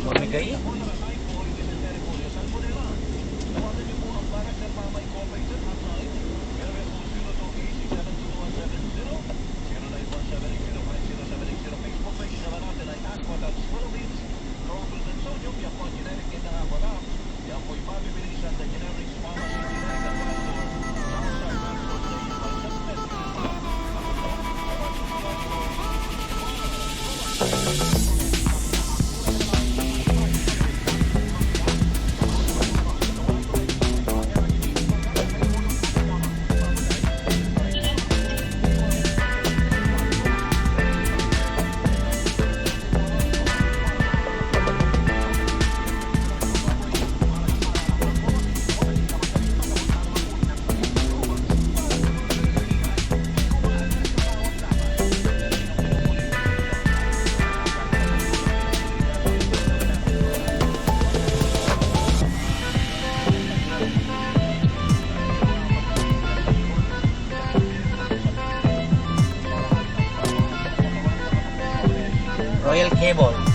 Mamigay. Royal Cable.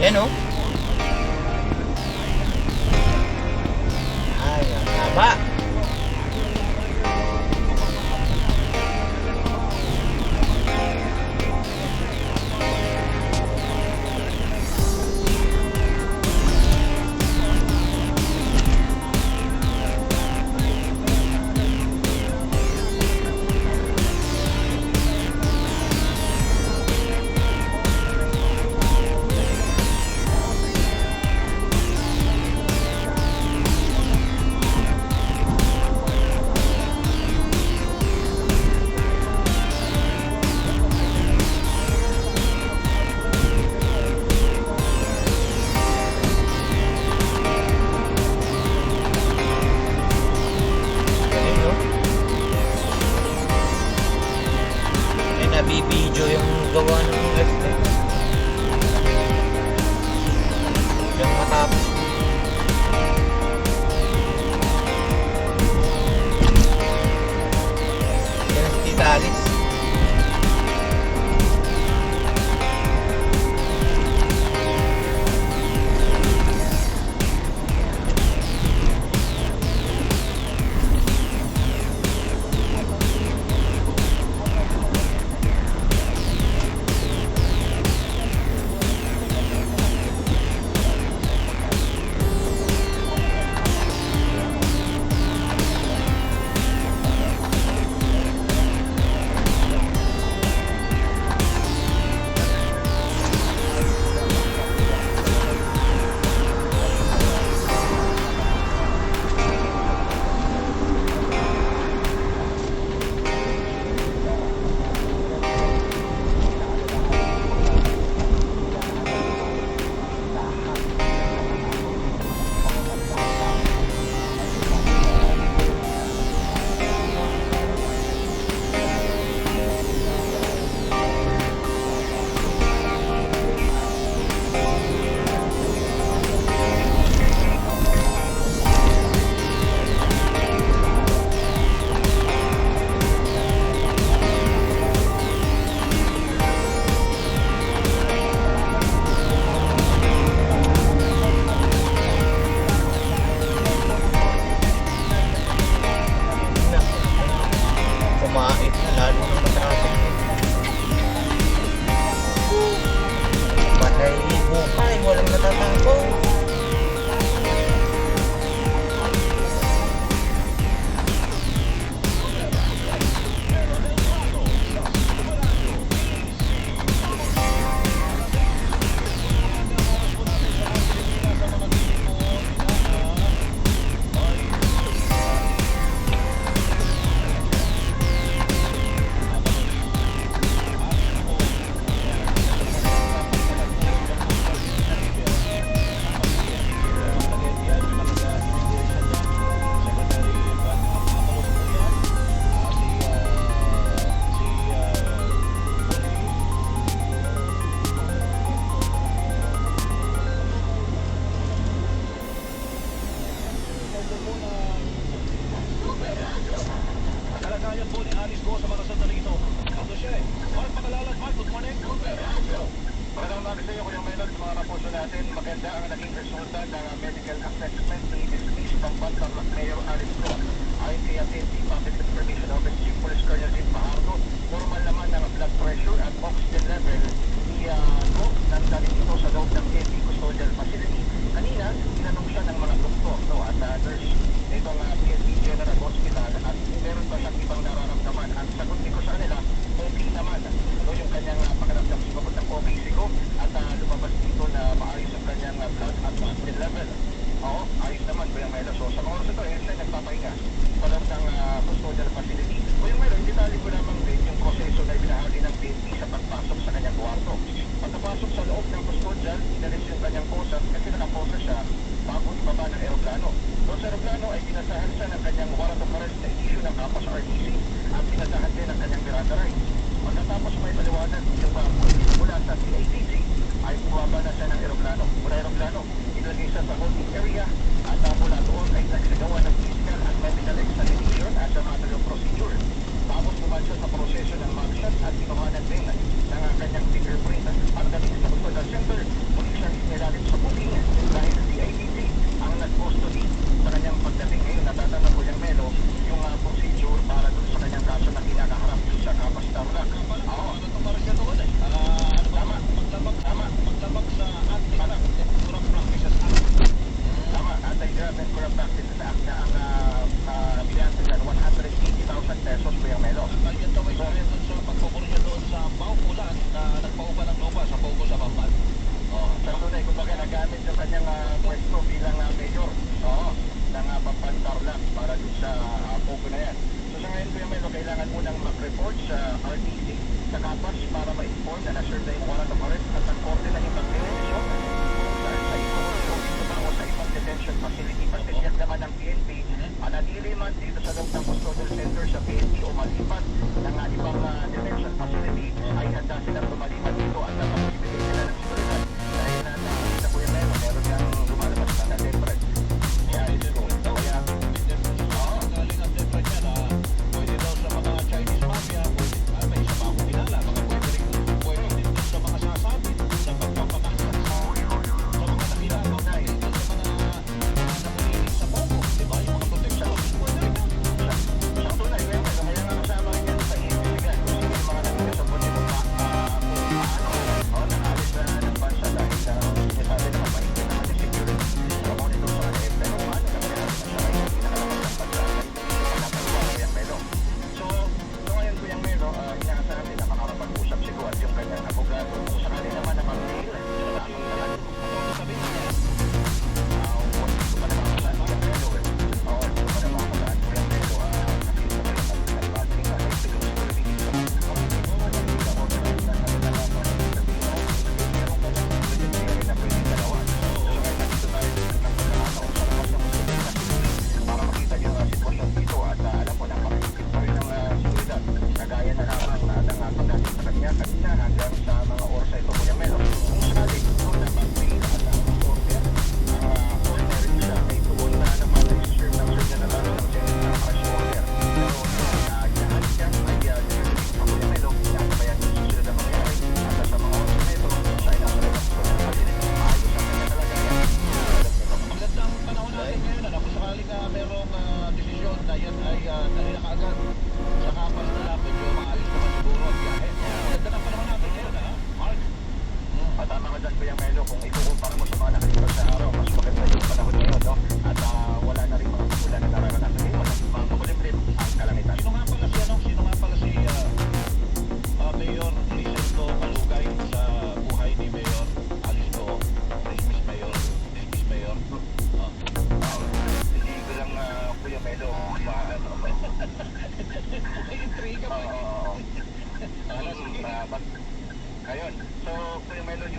Yan o. Ay, ang haba. Nabibidyo yung gawa ng F-Tech. Yung matapos. Yan si Tita Alice. Kumait na lalo ng matraffic. Patay bukay, walang natatakbo. Kalagayan po ni Alice Go sa mga sandali ito. Ito siya eh. Mark Pagalalag, Mark, good morning. Magandang umaga sa iyo, Kuya Melon, sa mga kapuso natin. Maganda ang naging resulta ng medical assessment ni Dismiss Pampantang Mayor Alice Go. Ayon kay PNP Public Information Office Chief Police Colonel Jim Fajardo, normal naman ang blood pressure at oxygen level ni Go nang daling ito sa loob ng PNP Custodial Facility. Kanina, tinanong siya ng mga doktor at nurse nitong PNP General Hospital at meron ba siyang ibang nararamdaman. Ang sagot nito sa kanila, okay naman. Ano yung kanyang pakaramdam sumabot ng okay siguro at lumabas dito na maayos ang kanyang blood at oxygen level. Oo, ayos naman, Kuya Melo. So sa mga oras ito, siya nagpapahinga. informed and assured na imuha na ito correct at